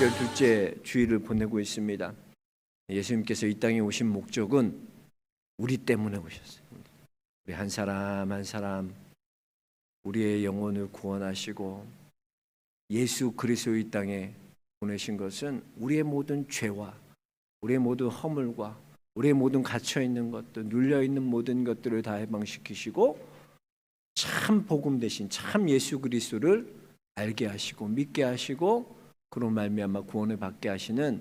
초막절 둘째 주일을 보내고 있습니다. 예수님께서 이 땅에 오신 목적은 우리 때문에 오셨어요. 우리 한 사람 한 사람 우리의 영혼을 구원하시고 예수 그리스도 이 땅에 보내신 것은 우리의 모든 죄와 우리의 모든 허물과 우리의 모든 갇혀있는 것들, 눌려있는 모든 것들을 다 해방시키시고 참 복음 대신 참 예수 그리스도를 알게 하시고 믿게 하시고 그로 말미암아 구원을 받게 하시는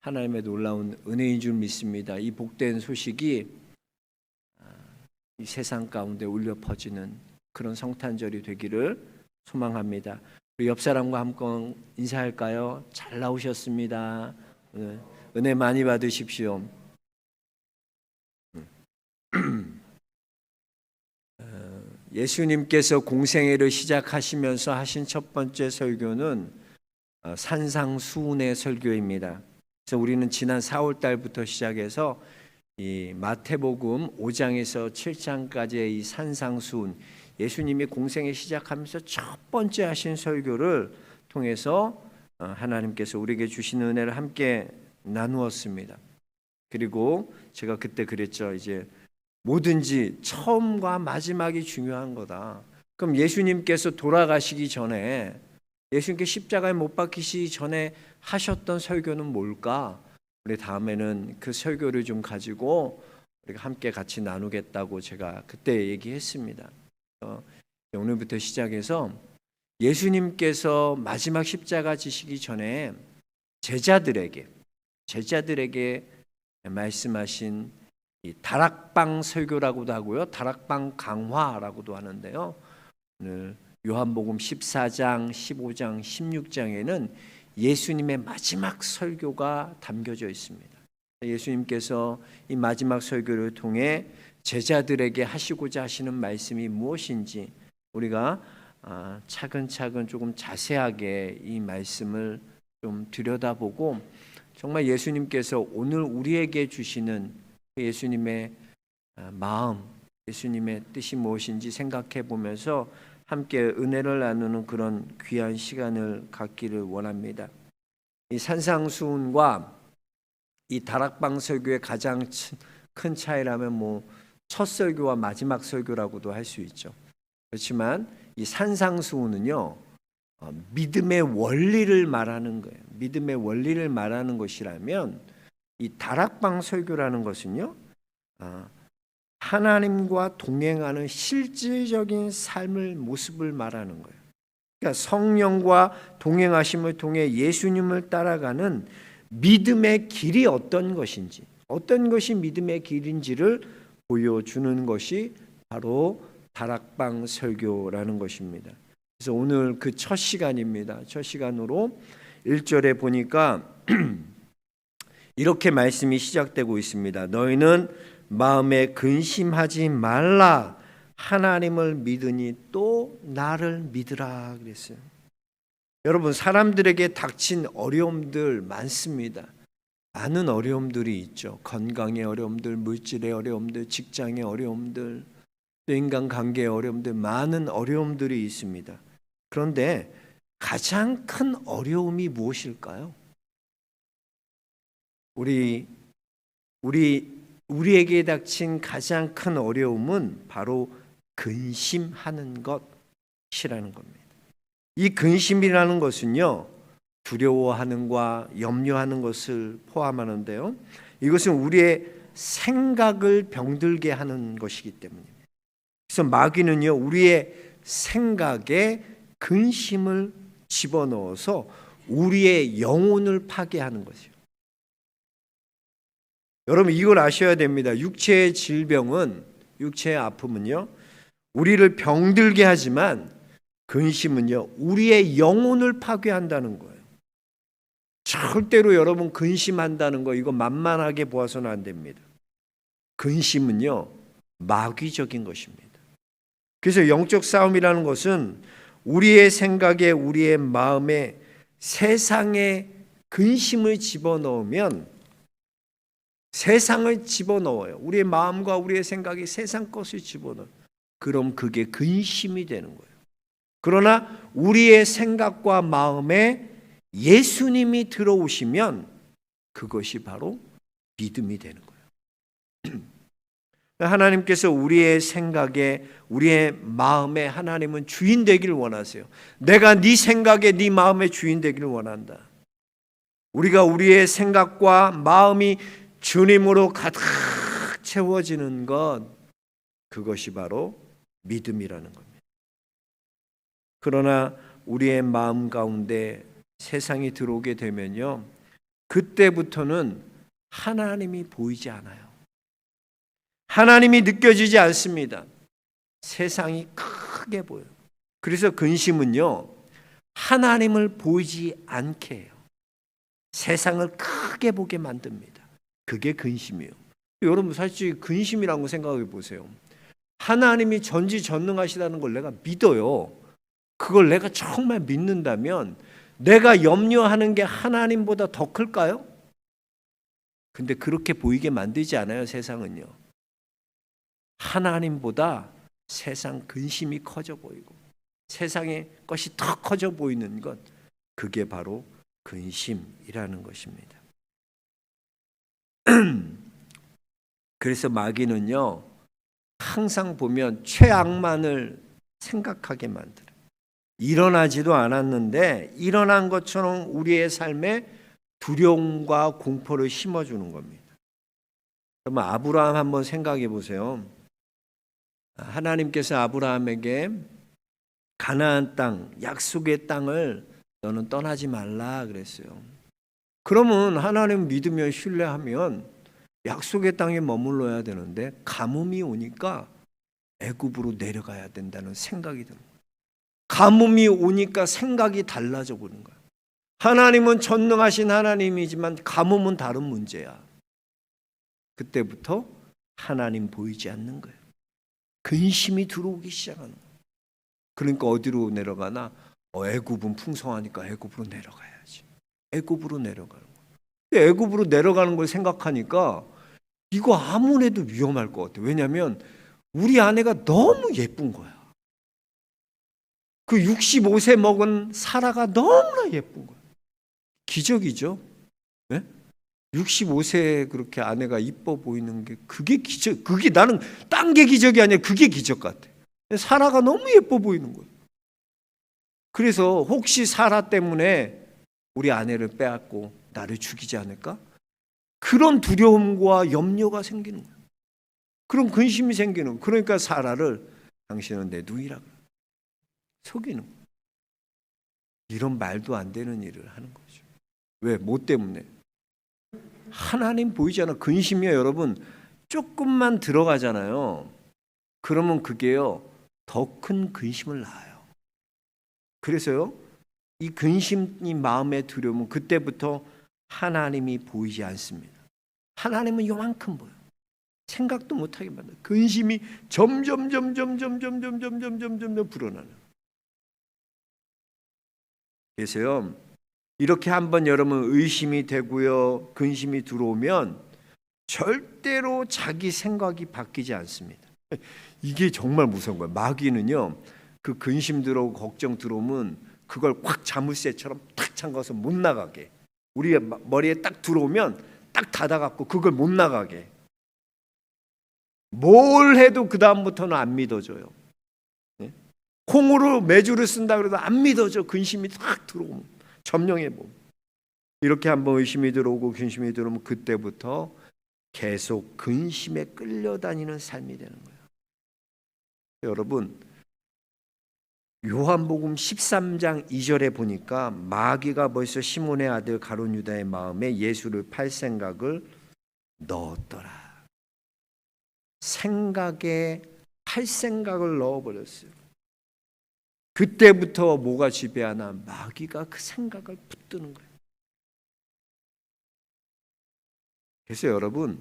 하나님의 놀라운 은혜인 줄 믿습니다. 이 복된 소식이 이 세상 가운데 울려 퍼지는 그런 성탄절이 되기를 소망합니다. 우리 옆 사람과 함께 인사할까요? 잘 나오셨습니다. 은혜 많이 받으십시오. 예수님께서 공생애를 시작하시면서 하신 첫 번째 설교는 산상수훈의 설교입니다. 그래서 우리는 지난 4월 달부터 시작해서 이 마태복음 5장에서 7장까지의 이 산상수훈, 예수님이 공생애 시작하면서 첫 번째 하신 설교를 통해서 하나님께서 우리에게 주시는 은혜를 함께 나누었습니다. 그리고 제가 그때 그랬죠. 이제 뭐든지 처음과 마지막이 중요한 거다. 그럼 예수님께서 돌아가시기 전에, 예수님께 십자가에 못 박히시기 전에 하셨던 설교는 뭘까? 우리 다음에는 그 설교를 좀 가지고 우리가 함께 같이 나누겠다고 제가 그때 얘기했습니다. 오늘부터 시작해서 예수님께서 마지막 십자가 지시기 전에 제자들에게 말씀하신 이 다락방 설교라고도 하고요, 다락방 강화라고도 하는데요. 오늘 요한복음 14장, 15장, 16장에는 예수님의 마지막 설교가 담겨져 있습니다. 예수님께서 이 마지막 설교를 통해 제자들에게 하시고자 하시는 말씀이 무엇인지 우리가 차근차근 조금 자세하게 이 말씀을 좀 들여다보고 정말 예수님께서 오늘 우리에게 주시는 예수님의 마음, 예수님의 뜻이 무엇인지 생각해 보면서 함께 은혜를 나누는 그런 귀한 시간을 갖기를 원합니다. 이 산상수훈과 이 다락방 설교의 가장 큰 차이라면 첫 설교와 마지막 설교라고도 할 수 있죠. 그렇지만 이 산상수훈은요, 믿음의 원리를 말하는 거예요. 믿음의 원리를 말하는 것이라면 이 다락방 설교라는 것은요, 하나님과 동행하는 실질적인 삶의 모습을 말하는 거예요. 그러니까 성령과 동행하심을 통해 예수님을 따라가는 믿음의 길이 어떤 것인지, 어떤 것이 믿음의 길인지를 보여주는 것이 바로 다락방 설교라는 것입니다. 그래서 오늘 그 첫 시간입니다. 첫 시간으로 1절에 보니까 이렇게 말씀이 시작되고 있습니다. 너희는 마음에 근심하지 말라. 하나님을 믿으니 또 나를 믿으라 그랬어요. 여러분, 사람들에게 닥친 어려움들 많습니다. 많은 어려움들이 있죠. 건강의 어려움들, 물질의 어려움들, 직장의 어려움들, 또 인간관계의 어려움들, 많은 어려움들이 있습니다. 그런데 가장 큰 어려움이 무엇일까요? 우리에게 닥친 가장 큰 어려움은 바로 근심하는 것이라는 겁니다. 이 근심이라는 것은요, 두려워하는과 염려하는 것을 포함하는데요, 이것은 우리의 생각을 병들게 하는 것이기 때문입니다. 그래서 마귀는요, 우리의 생각에 근심을 집어넣어서 우리의 영혼을 파괴하는 것이요. 여러분, 이걸 아셔야 됩니다. 육체의 질병은, 육체의 아픔은요, 우리를 병들게 하지만 근심은요, 우리의 영혼을 파괴한다는 거예요. 절대로 여러분 근심한다는 거, 이거 만만하게 보아서는 안 됩니다. 근심은요, 마귀적인 것입니다. 그래서 영적 싸움이라는 것은 우리의 생각에, 우리의 마음에 세상의 근심을 집어넣으면, 세상을 집어넣어요. 우리의 마음과 우리의 생각이 세상 것을 집어넣어요. 그럼 그게 근심이 되는 거예요. 그러나 우리의 생각과 마음에 예수님이 들어오시면 그것이 바로 믿음이 되는 거예요. 하나님께서 우리의 생각에, 우리의 마음에 하나님은 주인 되기를 원하세요. 내가 네 생각에, 네 마음의 주인 되기를 원한다. 우리가 우리의 생각과 마음이 주님으로 가득 채워지는 것, 그것이 바로 믿음이라는 겁니다. 그러나 우리의 마음 가운데 세상이 들어오게 되면요, 그때부터는 하나님이 보이지 않아요. 하나님이 느껴지지 않습니다. 세상이 크게 보여요. 그래서 근심은요, 하나님을 보이지 않게 해요. 세상을 크게 보게 만듭니다. 그게 근심이에요. 여러분, 사실 근심이라고 생각해 보세요. 하나님이 전지전능하시다는 걸 내가 믿어요. 그걸 내가 정말 믿는다면 내가 염려하는 게 하나님보다 더 클까요? 근데 그렇게 보이게 만들지 않아요, 세상은요. 하나님보다 세상 근심이 커져 보이고 세상의 것이 더 커져 보이는 것, 그게 바로 근심이라는 것입니다. 그래서 마귀는요, 항상 보면 최악만을 생각하게 만들어요. 일어나지도 않았는데 일어난 것처럼 우리의 삶에 두려움과 공포를 심어주는 겁니다. 그러면 아브라함 한번 생각해 보세요. 하나님께서 아브라함에게 가나안 땅, 약속의 땅을 너는 떠나지 말라 그랬어요. 그러면 하나님 믿으면 신뢰하면 약속의 땅에 머물러야 되는데 가뭄이 오니까 애굽으로 내려가야 된다는 생각이 드는 거예요. 가뭄이 오니까 생각이 달라져 보는 거예요. 하나님은 전능하신 하나님이지만 가뭄은 다른 문제야. 그때부터 하나님 보이지 않는 거예요. 근심이 들어오기 시작하는 거예요. 그러니까 어디로 내려가나? 애굽은 풍성하니까 애굽으로 내려가야지. 애굽으로 내려가는 거예요. 애굽으로 내려가는 걸 생각하니까 이거 아무래도 위험할 것 같아요. 왜냐하면 우리 아내가 너무 예쁜 거야. 그 65세 먹은 사라가 너무나 예쁜 거야. 기적이죠. 네? 65세 그렇게 아내가 이뻐 보이는 게 그게 기적. 그게 나는 딴 게 기적이 아니라 그게 기적 같아. 사라가 너무 예뻐 보이는 거예요. 그래서 혹시 사라 때문에 우리 아내를 빼앗고 나를 죽이지 않을까? 그런 두려움과 염려가 생기는 거예요. 그런 근심이 생기는 거예요. 그러니까 사라를 당신은 내 누이라 속이는 거예요. 이런 말도 안 되는 일을 하는 거죠. 왜? 뭐 때문에? 하나님 보이잖아. 근심이요, 여러분. 조금만 들어가잖아요. 그러면 그게요, 더 큰 근심을 낳아요. 그래서요, 이 근심이 마음에 들어오면 그때부터 하나님이 보이지 않습니다. 하나님은 요만큼 보여요. 생각도 못하게 만들어요. 근심이 점점 불어나는. 그래서요, 이렇게 한번 여러분 의심이 되고요, 근심이 들어오면 절대로 자기 생각이 바뀌지 않습니다. 이게 정말 무서운 거예요. 마귀는요, 그 근심 들어오고 걱정 들어오면 그걸 확 자물쇠처럼 탁 잠가서 못 나가게, 우리 머리에 딱 들어오면 딱 닫아갖고 그걸 못 나가게, 뭘 해도 그 다음부터는 안 믿어져요. 콩으로 매주를 쓴다 그래도 안 믿어져. 근심이 딱 들어오면 점령해 보면. 이렇게 한번 의심이 들어오고 근심이 들어오면 그때부터 계속 근심에 끌려다니는 삶이 되는 거예요. 여러분, 요한복음 13장 2절에 보니까 마귀가 벌써 시몬의 아들 가룟 유다의 마음에 예수를 팔 생각을 넣었더라. 생각에 팔 생각을 넣어버렸어요. 그때부터 뭐가 지배하나? 마귀가 그 생각을 붙드는 거예요. 그래서 여러분,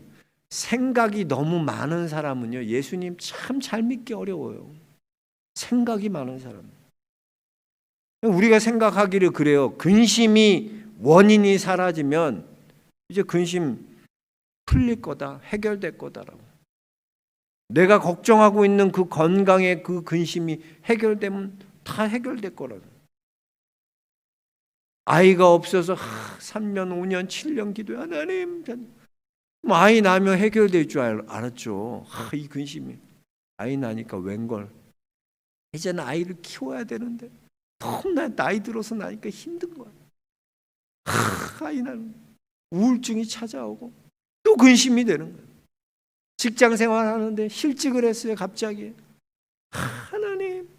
생각이 너무 많은 사람은요, 예수님 참 잘 믿기 어려워요. 생각이 많은 사람. 우리가 생각하기를 그래요. 근심이 원인이 사라지면 이제 근심 풀릴 거다, 해결될 거다라고. 내가 걱정하고 있는 그 건강의 그 근심이 해결되면 다 해결될 거라고. 아이가 없어서 3년, 5년, 7년 기도해. 하나님, 아이 나면 해결될 줄 알았죠. 이 근심이. 아이 나니까 웬걸. 이제는 아이를 키워야 되는데 너무나 나이 들어서 나니까 힘든 거야. 아이 나는 우울증이 찾아오고 또 근심이 되는 거예요. 직장 생활하는데 실직을 했어요. 갑자기. 하나님,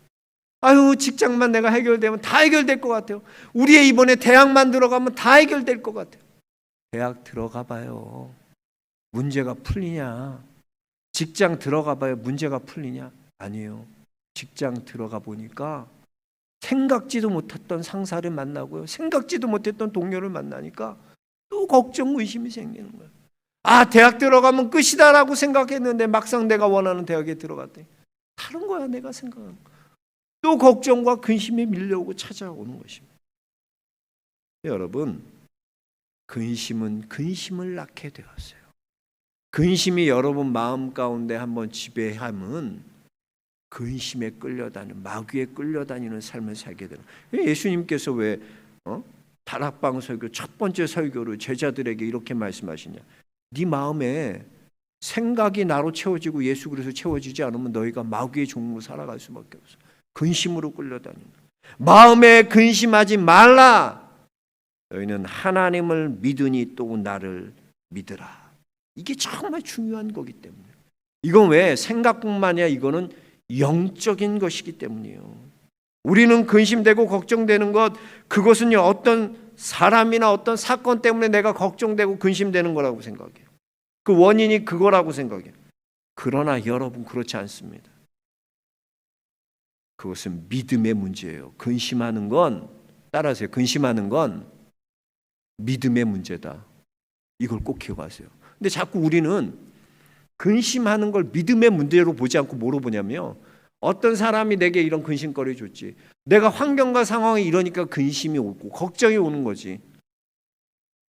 아유, 직장만 내가 해결되면 다 해결될 것 같아요. 우리 이번에 대학만 들어가면 다 해결될 것 같아요. 대학 들어가 봐요. 문제가 풀리냐? 직장 들어가 봐요. 문제가 풀리냐? 아니에요. 직장 들어가 보니까 생각지도 못했던 상사를 만나고요. 생각지도 못했던 동료를 만나니까 또 걱정, 의심이 생기는 거예요. 아, 대학 들어가면 끝이다라고 생각했는데 막상 내가 원하는 대학에 들어갔더니 다른 거야, 내가 생각하는 거. 또 걱정과 근심이 밀려오고 찾아오는 것입니다. 여러분, 근심은 근심을 낳게 되었어요. 근심이 여러분 마음 가운데 한번 지배하면 근심에 끌려다니는, 마귀에 끌려다니는 삶을 살게 되는. 예수님께서 왜 다락방 설교 첫 번째 설교로 제자들에게 이렇게 말씀하시냐? 네 마음에 생각이 나로 채워지고 예수 그리스도로 채워지지 않으면 너희가 마귀의 종으로 살아갈 수밖에 없어. 근심으로 끌려다니는. 마음에 근심하지 말라. 너희는 하나님을 믿으니 또 나를 믿으라. 이게 정말 중요한 거기 때문에. 이건 왜 생각뿐만 아니라 이거는 영적인 것이기 때문이에요. 우리는 근심되고 걱정되는 것, 그것은요 어떤 사람이나 어떤 사건 때문에 내가 걱정되고 근심되는 거라고 생각해요. 그 원인이 그거라고 생각해요. 그러나 여러분, 그렇지 않습니다. 그것은 믿음의 문제예요. 근심하는 건, 따라하세요. 근심하는 건 믿음의 문제다. 이걸 꼭 기억하세요. 근데 자꾸 우리는 근심하는 걸 믿음의 문제로 보지 않고 뭐로 보냐면요, 어떤 사람이 내게 이런 근심거리 줬지, 내가 환경과 상황이 이러니까 근심이 오고 걱정이 오는 거지.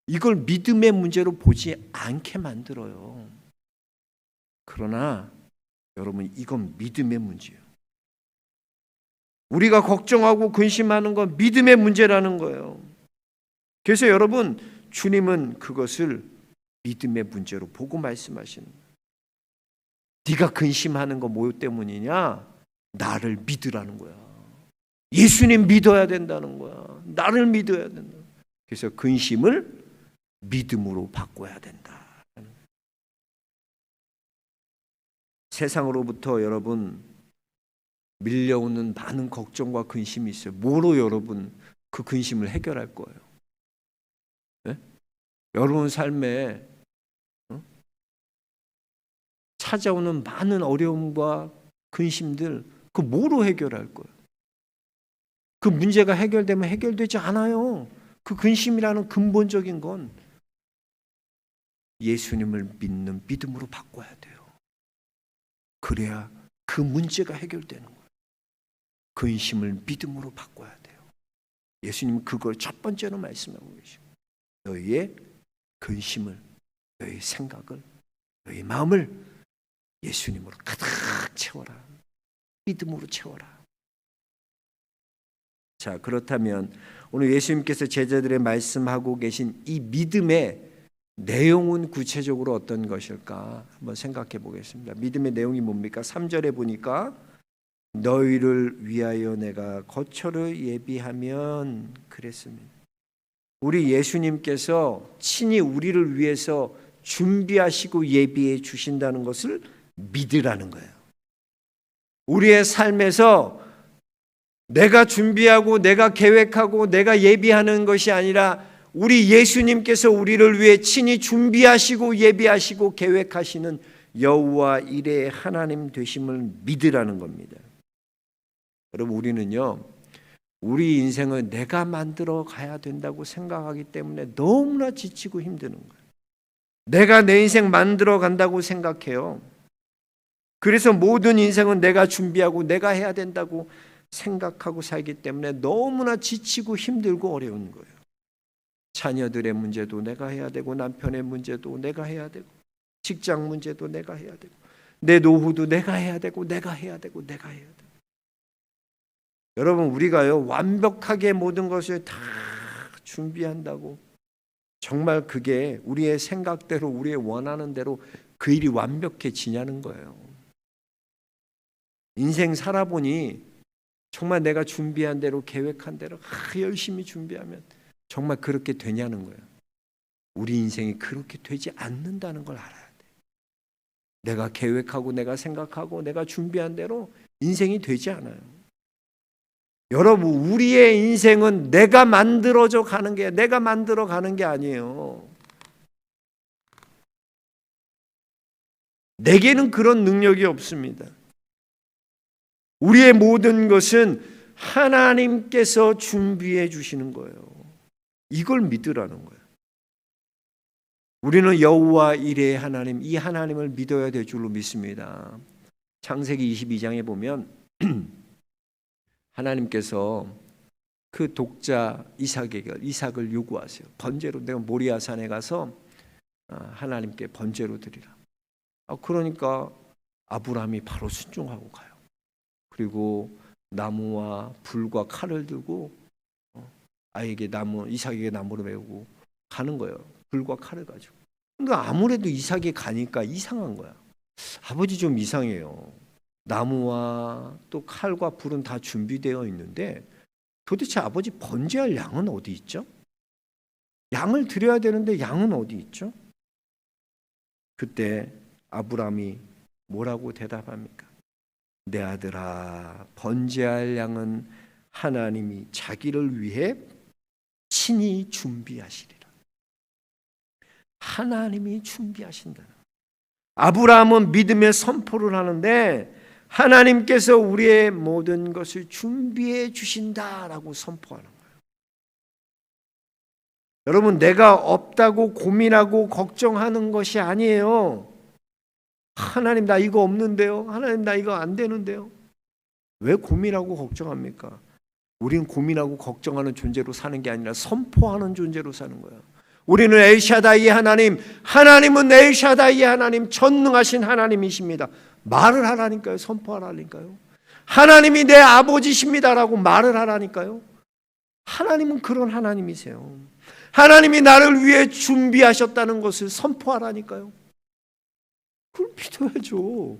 이걸 믿음의 문제로 보지 않게 만들어요. 그러나 여러분, 이건 믿음의 문제예요. 우리가 걱정하고 근심하는 건 믿음의 문제라는 거예요. 그래서 여러분, 주님은 그것을 믿음의 문제로 보고 말씀하시는 거예요. 네가 근심하는 거 뭐 때문이냐? 나를 믿으라는 거야. 예수님 믿어야 된다는 거야. 나를 믿어야 된다. 그래서 근심을 믿음으로 바꿔야 된다. 세상으로부터 여러분 밀려오는 많은 걱정과 근심이 있어요. 뭐로 여러분 그 근심을 해결할 거예요? 네? 여러분 삶에 찾아오는 많은 어려움과 근심들, 그 뭐로 해결할 거예요? 그 문제가 해결되면 해결되지 않아요. 그 근심이라는 근본적인 건 예수님을 믿는 믿음으로 바꿔야 돼요. 그래야 그 문제가 해결되는 거예요. 근심을 믿음으로 바꿔야 돼요. 예수님은 그걸 첫 번째로 말씀하고 계시고, 너희의 근심을, 너희 생각을, 너희 마음을 예수님으로 가득 채워라. 믿음으로 채워라. 자, 그렇다면 오늘 예수님께서 제자들의 말씀하고 계신 이 믿음의 내용은 구체적으로 어떤 것일까 한번 생각해 보겠습니다. 믿음의 내용이 뭡니까? 3절에 보니까 너희를 위하여 내가 거처를 예비하면 그랬습니다. 우리 예수님께서 친히 우리를 위해서 준비하시고 예비해 주신다는 것을 믿으라는 거예요. 우리의 삶에서 내가 준비하고 내가 계획하고 내가 예비하는 것이 아니라 우리 예수님께서 우리를 위해 친히 준비하시고 예비하시고 계획하시는 여호와 이레의 하나님 되심을 믿으라는 겁니다. 여러분, 우리는요, 우리 인생을 내가 만들어 가야 된다고 생각하기 때문에 너무나 지치고 힘드는 거예요. 내가 내 인생 만들어 간다고 생각해요. 그래서 모든 인생은 내가 준비하고 내가 해야 된다고 생각하고 살기 때문에 너무나 지치고 힘들고 어려운 거예요. 자녀들의 문제도 내가 해야 되고, 남편의 문제도 내가 해야 되고, 직장 문제도 내가 해야 되고, 내 노후도 내가 해야 되고, 내가 해야 되고, 내가 해야 되고. 여러분, 우리가요 완벽하게 모든 것을 다 준비한다고 정말 그게 우리의 생각대로 우리의 원하는 대로 그 일이 완벽해지냐는 거예요. 인생 살아보니 정말 내가 준비한 대로 계획한 대로 열심히 준비하면 정말 그렇게 되냐는 거예요. 우리 인생이 그렇게 되지 않는다는 걸 알아야 돼. 내가 계획하고 내가 생각하고 내가 준비한 대로 인생이 되지 않아요. 여러분, 우리의 인생은 내가 만들어져 가는 게, 내가 만들어 가는 게 아니에요. 내게는 그런 능력이 없습니다. 우리의 모든 것은 하나님께서 준비해 주시는 거예요. 이걸 믿으라는 거예요. 우리는 여호와 이레의 하나님, 이 하나님을 믿어야 될 줄로 믿습니다. 창세기 22장에 보면 하나님께서 그 독자 이삭을 요구하세요. 번제로 내가 모리아 산에 가서 하나님께 번제로 드리라. 그러니까 아브라함이 바로 순종하고 가요. 그리고 나무와 불과 칼을 들고 이삭에게 나무를 메우고 가는 거예요. 불과 칼을 가지고. 그러니까 아무래도 이삭이 가니까 이상한 거야. 아버지 좀 이상해요. 나무와 또 칼과 불은 다 준비되어 있는데 도대체 아버지 번제할 양은 어디 있죠? 양을 드려야 되는데 양은 어디 있죠? 그때 아브라함이 뭐라고 대답합니까? 내 아들아, 번제할 양은 하나님이 자기를 위해 친히 준비하시리라. 하나님이 준비하신다. 아브라함은 믿음의 선포를 하는데 하나님께서 우리의 모든 것을 준비해 주신다라고 선포하는 거예요. 여러분, 내가 없다고 고민하고 걱정하는 것이 아니에요. 하나님, 나 이거 없는데요. 하나님, 나 이거 안 되는데요. 왜 고민하고 걱정합니까? 우리는 고민하고 걱정하는 존재로 사는 게 아니라 선포하는 존재로 사는 거예요. 우리는 엘샤다이의 하나님, 하나님은 엘샤다이의 하나님, 전능하신 하나님이십니다. 말을 하라니까요. 선포하라니까요. 하나님이 내 아버지십니다라고 말을 하라니까요. 하나님은 그런 하나님이세요. 하나님이 나를 위해 준비하셨다는 것을 선포하라니까요. 그걸 믿어야죠.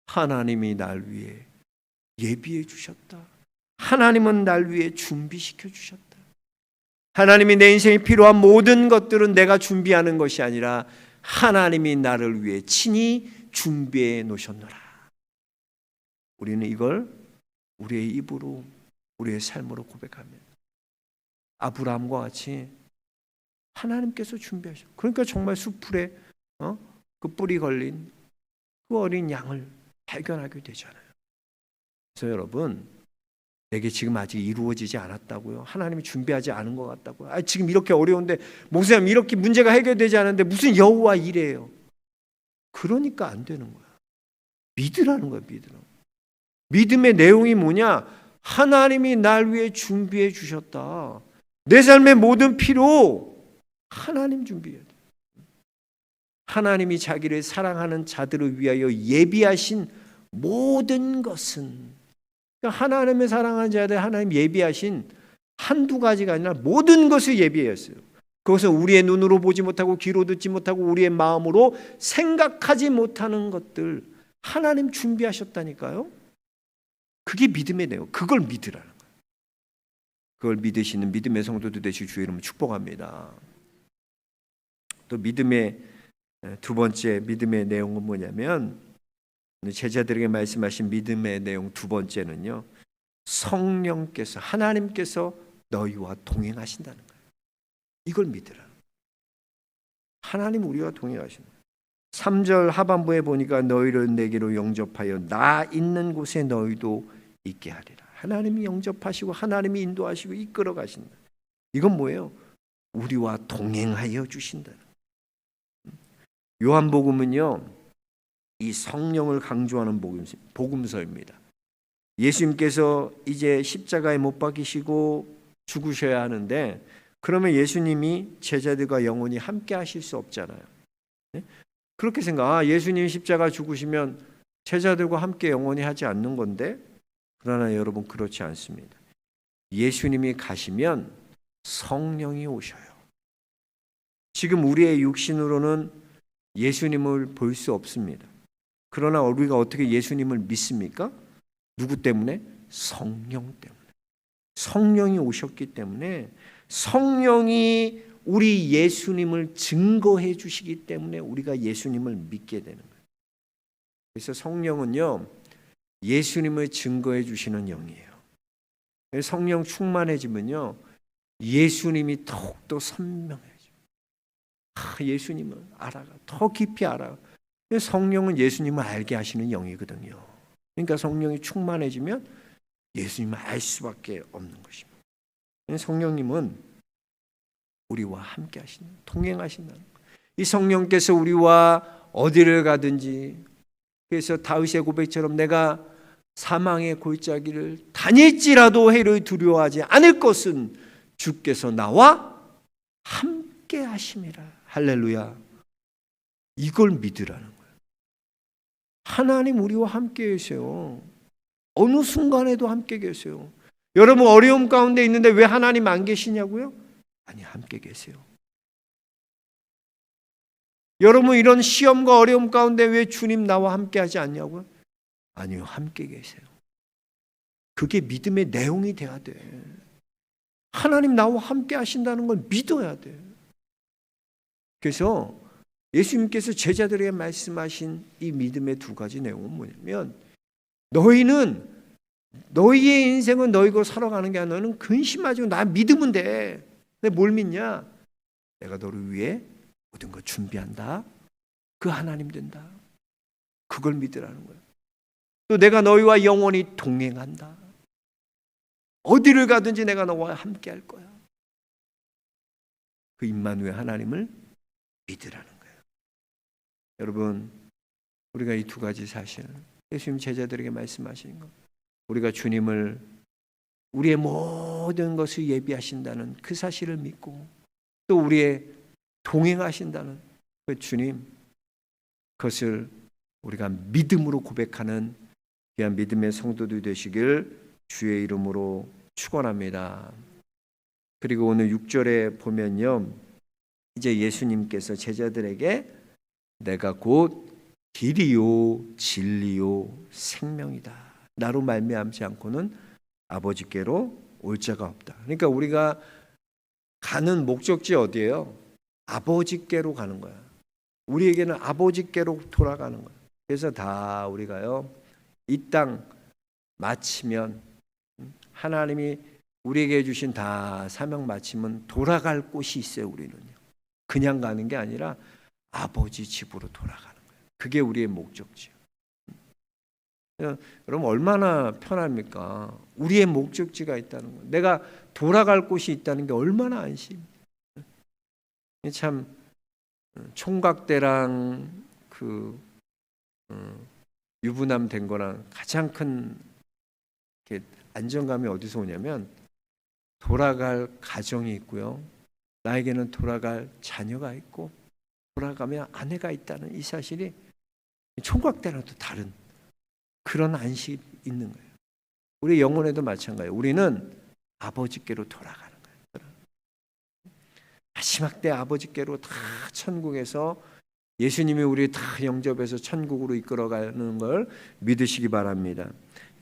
하나님이 날 위해 예비해 주셨다. 하나님은 날 위해 준비시켜 주셨다. 하나님이 내 인생에 필요한 모든 것들은 내가 준비하는 것이 아니라 하나님이 나를 위해 친히 준비해 놓으셨노라. 우리는 이걸 우리의 입으로, 우리의 삶으로 고백하면 아브라함과 같이 하나님께서 준비하셨고, 그러니까 정말 숲풀에 그 뿔이 걸린 그 어린 양을 발견하게 되잖아요. 그래서 여러분, 내게 지금 아직 이루어지지 않았다고요? 하나님이 준비하지 않은 것 같다고요? 지금 이렇게 어려운데, 목사님 이렇게 문제가 해결되지 않았는데 무슨 여호와 이래요? 그러니까 안 되는 거야. 믿으라는 거야. 믿으라는 거야. 믿음의 내용이 뭐냐? 하나님이 날 위해 준비해 주셨다. 내 삶의 모든 필요 하나님 준비해야 돼. 하나님이 자기를 사랑하는 자들을 위하여 예비하신 모든 것은, 하나님의 사랑하는 자들 하나님 예비하신 한두 가지가 아니라 모든 것을 예비했어요. 그것은 우리의 눈으로 보지 못하고 귀로 듣지 못하고 우리의 마음으로 생각하지 못하는 것들 하나님 준비하셨다니까요. 그게 믿음의 내용. 그걸 믿으라는 거예요. 그걸 믿으시는 믿음의 성도들 되시길 주의 이름으로 축복합니다. 또 믿음의 두 번째 믿음의 내용은 뭐냐면, 제자들에게 말씀하신 믿음의 내용 두 번째는요, 성령께서, 하나님께서 너희와 동행하신다는 거예요. 이걸 믿으라. 하나님 우리와 동행하시는 거예요. 3절 하반부에 보니까 너희를 내게로 영접하여 나 있는 곳에 너희도 있게 하리라. 하나님이 영접하시고 하나님이 인도하시고 이끌어 가신다. 이건 뭐예요? 우리와 동행하여 주신다는 거예요. 요한복음은요, 이 성령을 강조하는 복음서입니다. 예수님께서 이제 십자가에 못 박히시고 죽으셔야 하는데, 그러면 예수님이 제자들과 영원히 함께 하실 수 없잖아요. 그렇게 예수님이 십자가 죽으시면 제자들과 함께 영원히 하지 않는 건데, 그러나 여러분 그렇지 않습니다. 예수님이 가시면 성령이 오셔요. 지금 우리의 육신으로는 예수님을 볼 수 없습니다. 그러나 우리가 어떻게 예수님을 믿습니까? 누구 때문에? 성령 때문에. 성령이 오셨기 때문에, 성령이 우리 예수님을 증거해 주시기 때문에 우리가 예수님을 믿게 되는 거예요. 그래서 성령은요, 예수님을 증거해 주시는 영이에요. 성령 충만해지면요, 예수님이 더욱더 선명해져요. 예수님을 알아가, 더 깊이 알아가. 성령은 예수님을 알게 하시는 영이거든요. 그러니까 성령이 충만해지면 예수님을 알 수밖에 없는 것입니다. 성령님은 우리와 함께 하신다, 동행하신다는 거예요. 이 성령께서 우리와 어디를 가든지, 그래서 다윗의 고백처럼 내가 사망의 골짜기를 다닐지라도 해를 두려워하지 않을 것은 주께서 나와 함께 하심이라. 할렐루야. 이걸 믿으라는 거예요. 하나님 우리와 함께 계세요. 어느 순간에도 함께 계세요. 여러분 어려움 가운데 있는데 왜 하나님 안 계시냐고요? 아니, 함께 계세요. 여러분 이런 시험과 어려움 가운데 왜 주님 나와 함께 하지 않냐고요? 아니요, 함께 계세요. 그게 믿음의 내용이 돼야 돼. 하나님 나와 함께 하신다는 걸 믿어야 돼. 그래서 예수님께서 제자들에게 말씀하신 이 믿음의 두 가지 내용은 뭐냐면, 너희의 인생은 너희가 살아가는 게 아니라 너는 근심하지 나 믿으면 돼. 근데 뭘 믿냐? 내가 너를 위해 모든 걸 준비한다. 그 하나님 된다. 그걸 믿으라는 거예요. 또 내가 너희와 영원히 동행한다. 어디를 가든지 내가 너와 함께 할 거야. 그 임마누엘 하나님을 믿으라는 거예요. 여러분, 우리가 이 두 가지 사실, 예수님 제자들에게 말씀하시는 것, 우리가 주님을 우리의 모든 것을 예비하신다는 그 사실을 믿고, 또 우리의 동행하신다는 그 주님, 그것을 우리가 믿음으로 고백하는 귀한 믿음의 성도들 되시길 주의 이름으로 축원합니다. 그리고 오늘 6절에 보면요, 이제 예수님께서 제자들에게 내가 곧 길이요 진리요 생명이다. 나로 말미암지 않고는 아버지께로 올 자가 없다. 그러니까 우리가 가는 목적지 어디예요? 아버지께로 가는 거야. 우리에게는 아버지께로 돌아가는 거야. 그래서 다 우리가요, 이 땅 마치면, 하나님이 우리에게 주신 다 사명 마치면 돌아갈 곳이 있어요. 우리는요, 그냥 가는 게 아니라 아버지 집으로 돌아가는 거예요. 그게 우리의 목적지예요. 여러분 얼마나 편합니까? 우리의 목적지가 있다는 거예요. 내가 돌아갈 곳이 있다는 게 얼마나 안심입니까? 참 총각대랑 그 유부남 된 거랑 가장 큰 안정감이 어디서 오냐면, 돌아갈 가정이 있고요, 나에게는 돌아갈 자녀가 있고 돌아가면 아내가 있다는 이 사실이 총각 때랑 또 다른 그런 안식이 있는 거예요. 우리 영혼에도 마찬가지예요. 우리는 아버지께로 돌아가는 거예요. 마지막 때 아버지께로 다 천국에서 예수님이 우리 다 영접해서 천국으로 이끌어가는 걸 믿으시기 바랍니다.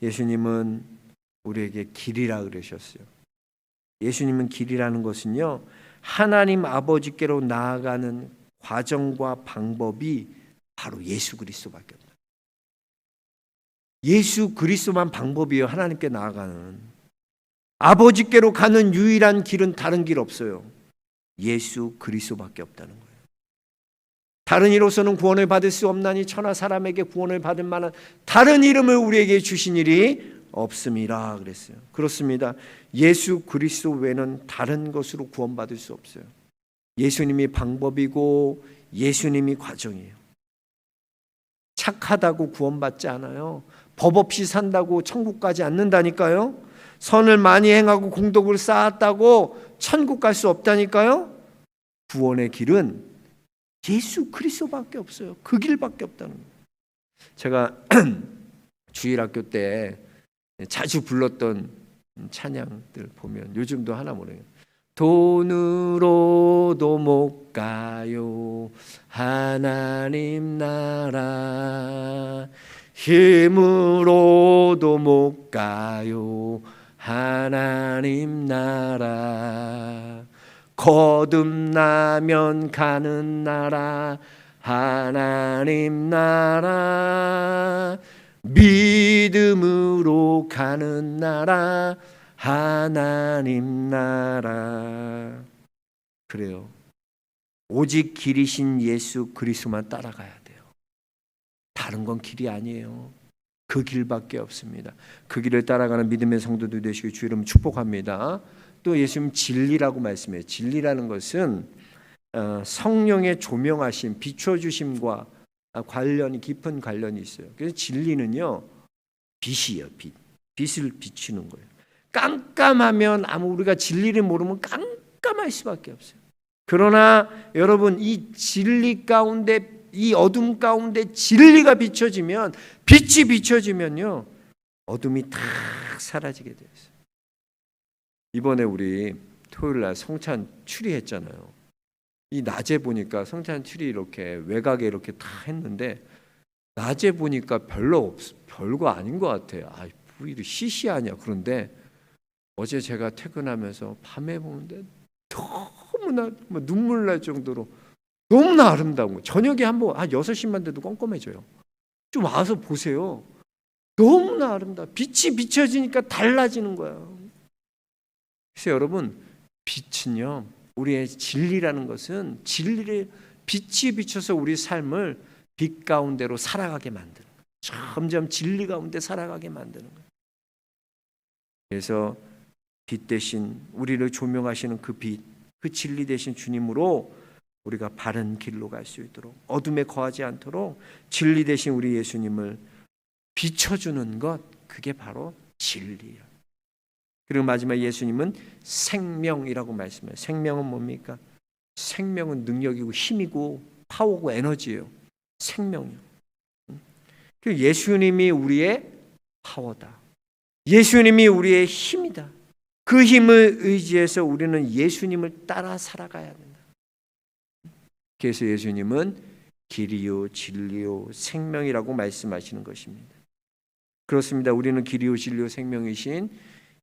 예수님은 우리에게 길이라 그러셨어요. 예수님은 길이라는 것은요, 하나님 아버지께로 나아가는 과정과 방법이 바로 예수 그리스도밖에 없다. 예수 그리스도만 방법이에요. 하나님께 나아가는, 아버지께로 가는 유일한 길은 다른 길 없어요. 예수 그리스도밖에 없다는 거예요. 다른 이로서는 구원을 받을 수 없나니 천하 사람에게 구원을 받을 만한 다른 이름을 우리에게 주신 일이 없음이라 그랬어요. 그렇습니다. 예수 그리스도 외에는 다른 것으로 구원받을 수 없어요. 예수님이 방법이고 예수님이 과정이에요. 착하다고 구원받지 않아요. 법 없이 산다고 천국 가지 않는다니까요. 선을 많이 행하고 공덕을 쌓았다고 천국 갈 수 없다니까요. 구원의 길은 예수 그리스도밖에 없어요. 그 길밖에 없다는 거예요. 제가 주일학교 때 자주 불렀던 찬양들 보면 요즘도 하나 모르겠어요. 돈으로도 못 가요 하나님 나라. 힘으로도 못 가요 하나님 나라. 거듭나면 가는 나라 하나님 나라. 믿음으로 가는 나라 하나님 나라. 그래요. 오직 길이신 예수 그리스도만 따라가야 돼요. 다른 건 길이 아니에요. 그 길밖에 없습니다. 그 길을 따라가는 믿음의 성도들 되시길 주 이름 축복합니다. 또 예수님 진리라고 말씀해요. 진리라는 것은 성령의 조명하심, 비춰주심과 깊은 관련이 있어요. 그래서 진리는요, 빛이에요. 빛을 비추는 거예요. 깜깜하면 우리가 진리를 모르면 깜깜할 수밖에 없어요. 그러나 여러분, 이 진리 가운데, 이 어둠 가운데 진리가 비춰지면, 빛이 비춰지면요, 어둠이 다 사라지게 되어 있어요. 이번에 우리 토요일 날 성찬 추리했잖아요. 이 낮에 보니까 성찬 추리 이렇게 외곽에 이렇게 다 했는데, 낮에 보니까 별거 아닌 것 같아요. 뭐 이렇게 시시하냐. 그런데 어제 제가 퇴근하면서 밤에 보는데 너무나 눈물 날 정도로 너무나 아름다운 거예요. 저녁에 한번 6시만 돼도 껌껌해져요. 좀 와서 보세요. 너무나 아름다워. 빛이 비춰지니까 달라지는 거예요. 그래서 여러분, 빛은요, 우리의 진리라는 것은 진리를 빛이 비춰서 우리 삶을 빛 가운데로 살아가게 만드는 거예요. 점점 진리 가운데 살아가게 만드는 거예요. 그래서 빛 대신 우리를 조명하시는 그 빛, 그 진리 대신 주님으로 우리가 바른 길로 갈 수 있도록, 어둠에 거하지 않도록 진리 대신 우리 예수님을 비춰주는 것, 그게 바로 진리예요. 그리고 마지막 예수님은 생명이라고 말씀해요. 생명은 뭡니까? 생명은 능력이고 힘이고 파워고 에너지예요. 생명이요. 그리고 예수님이 우리의 파워다. 예수님이 우리의 힘이다. 그 힘을 의지해서 우리는 예수님을 따라 살아가야 된다. 그래서 예수님은 길이요 진리요 생명이라고 말씀하시는 것입니다. 그렇습니다. 우리는 길이요 진리요 생명이신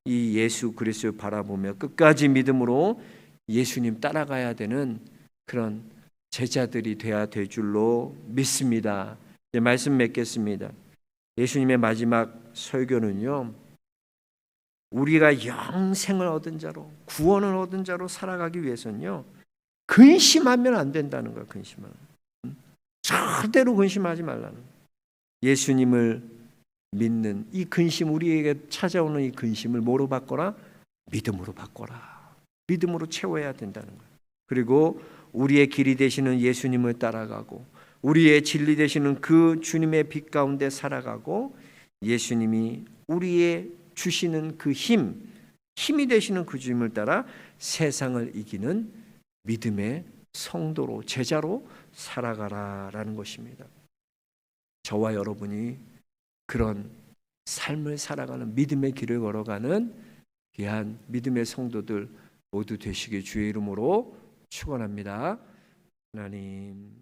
이 예수 그리스도를 바라보며 끝까지 믿음으로 예수님 따라가야 되는 그런 제자들이 돼야 될 줄로 믿습니다. 이제 말씀 맺겠습니다. 예수님의 마지막 설교는요, 우리가 영생을 얻은 자로, 구원을 얻은 자로 살아가기 위해서는요, 근심하면 안 된다는 거예요. 근심하면 절대로 근심하지 말라는 거예요. 예수님을 믿는 이 근심, 우리에게 찾아오는 이 근심을 뭐로 바꿔라? 믿음으로 바꿔라. 믿음으로 채워야 된다는 거예요. 그리고 우리의 길이 되시는 예수님을 따라가고 우리의 진리 되시는 그 주님의 빛 가운데 살아가고 예수님이 우리의 주시는 그 힘이 되시는 그 주님을 따라 세상을 이기는 믿음의 성도로, 제자로 살아가라라는 것입니다. 저와 여러분이 그런 삶을 살아가는 믿음의 길을 걸어가는 귀한 믿음의 성도들 모두 되시길 주의 이름으로 축원합니다. 하나님.